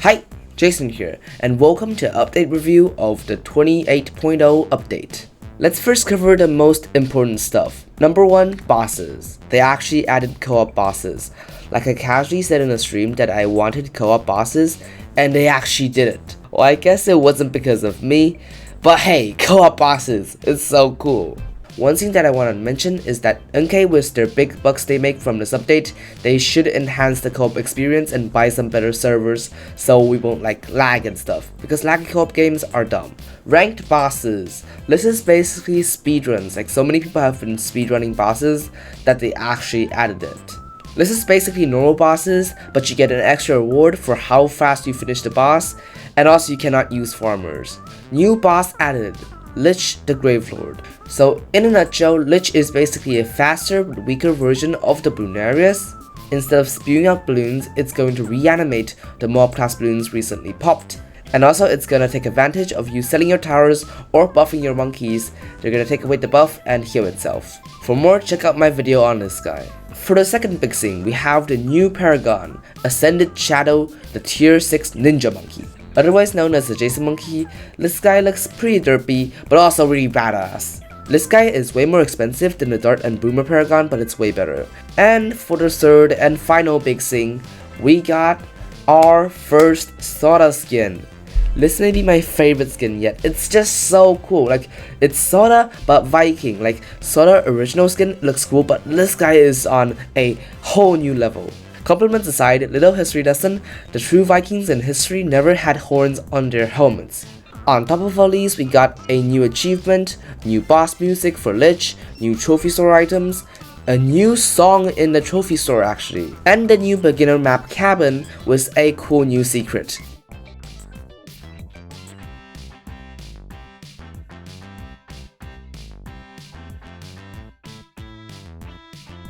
Hi, Jason here, and welcome to update review of the 28.0 update. Let's first cover the most important stuff. Number 1, bosses. They actually added co-op bosses. Like I casually said in a stream that I wanted co-op bosses, and they actually did it. Well, I guess it wasn't because of me, but hey, co-op bosses, it's so cool. One thing that I want to mention is that NK, with their big bucks they make from this update, they should enhance the co-op experience and buy some better servers so we won't lag and stuff, because laggy co-op games are dumb. Ranked bosses. This is basically speedruns. So many people have been speedrunning bosses that they actually added it. This is basically normal bosses, but you get an extra reward for how fast you finish the boss, and also you cannot use farmers. New boss added. LYCH the Gravelord. So in a nutshell, LYCH is basically a faster but weaker version of the Bloonarius. Instead of spewing out balloons, it's going to reanimate the mob class balloons recently popped. And also it's gonna take advantage of you selling your towers or buffing your monkeys. They're gonna take away the buff and heal itself. For more, check out my video on this guy. For the second big thing, we have the new Paragon, Ascended Shadow, the tier 6 ninja monkey. Otherwise known as the Jason monkey, this guy looks pretty derpy, but also really badass. This guy is way more expensive than the Dart and Boomer Paragon, but it's way better. And for the third and final big thing, we got our first Soda skin. This may be my favorite skin yet. It's just so cool. It's Soda but Viking. Soda original skin looks cool, but this guy is on a whole new level. Compliments aside, little history lesson, the true Vikings in history never had horns on their helmets. On top of all these, we got a new achievement, new boss music for LYCH, new trophy store items, a new song in the trophy store actually, and the new beginner map cabin with a cool new secret.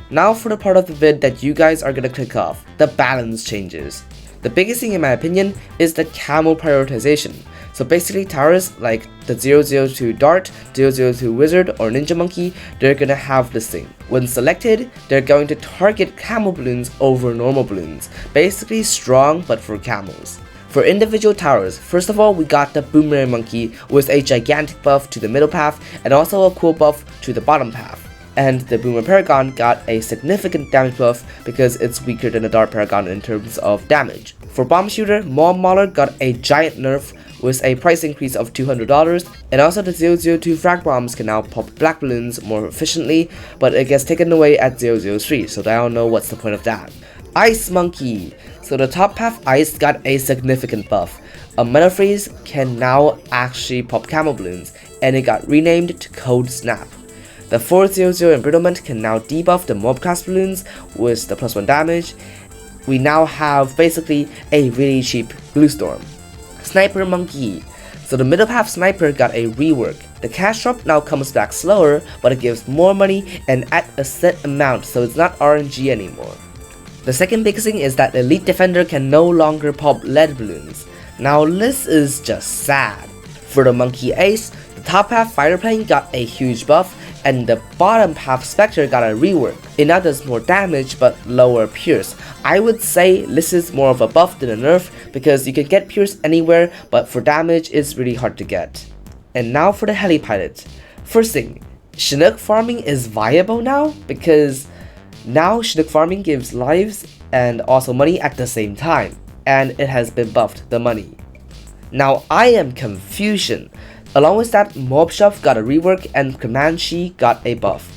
Now for the part of the vid that you guys are gonna click off, the balance changes. The biggest thing in my opinion is the Camo Prioritization. So basically towers like the 002 Dart, 002 Wizard or Ninja Monkey, they're gonna have this thing. When selected, they're going to target camo balloons over normal balloons. Basically strong but for camos. For individual towers, first of all we got the Boomerang Monkey with a gigantic buff to the middle path and also a cool buff to the bottom path. And the Boomer Paragon got a significant damage buff because it's weaker than the Dart Paragon in terms of damage. For Bomb Shooter, Mob Mauler got a giant nerf with a price increase of $200, and also the 002 frag bombs can now pop black balloons more efficiently, but it gets taken away at 003, so I don't know what's the point of that. Ice Monkey. So the top path Ice got a significant buff. A Meta Freeze can now actually pop camo balloons, and it got renamed to Cold Snap. The 400 Embrittlement can now debuff the mob class balloons with the +1 damage. We now have basically a really cheap Blue Storm. Sniper Monkey. So the middle path Sniper got a rework. The cash drop now comes back slower, but it gives more money and at a set amount, so it's not RNG anymore. The second big thing is that Elite Defender can no longer pop lead balloons. Now this is just sad. For the Monkey Ace, the top half Fighter Plane got a huge buff, and the bottom half Spectre got a rework. It now does more damage but lower Pierce. I would say this is more of a buff than a nerf because you can get Pierce anywhere, but for damage it's really hard to get. And now for the Heli Pilot. First thing, Chinook farming is viable now because now Chinook farming gives lives and also money at the same time, and it has been buffed, the money. Now I am Confusion. Along with that, Mob Shove got a rework and Comanche got a buff.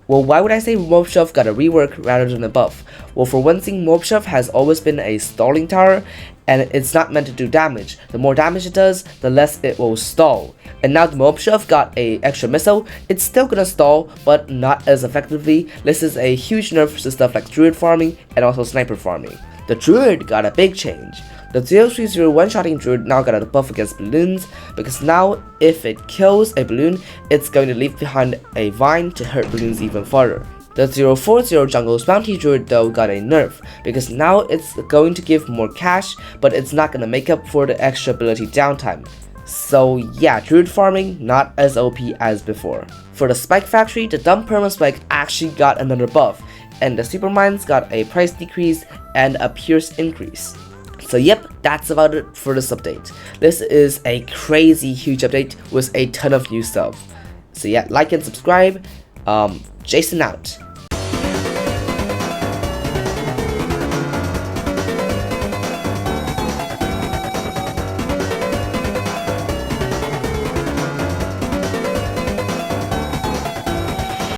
Well, why would I say Mob Shove got a rework rather than a buff? Well, for one thing, Mob Shove has always been a stalling tower, and it's not meant to do damage. The more damage it does, the less it will stall. And now the Mob Shove got a extra missile. It's still gonna stall, but not as effectively. This is a huge nerf to stuff like Druid farming and also Sniper farming. The Druid got a big change. The 030 one-shotting Druid now got a buff against balloons, because now if it kills a balloon, it's going to leave behind a vine to hurt balloons even further. The 040 Jungle's Bounty Druid though got a nerf, because now it's going to give more cash, but it's not going to make up for the extra ability downtime. So yeah, Druid farming not as OP as before. For the Spike Factory, the Dumb Perma Spike actually got another buff, and the Supermines got a price decrease and a Pierce increase. So yep, that's about it for this update. This is a crazy huge update with a ton of new stuff. So yeah, like and subscribe. Jason out.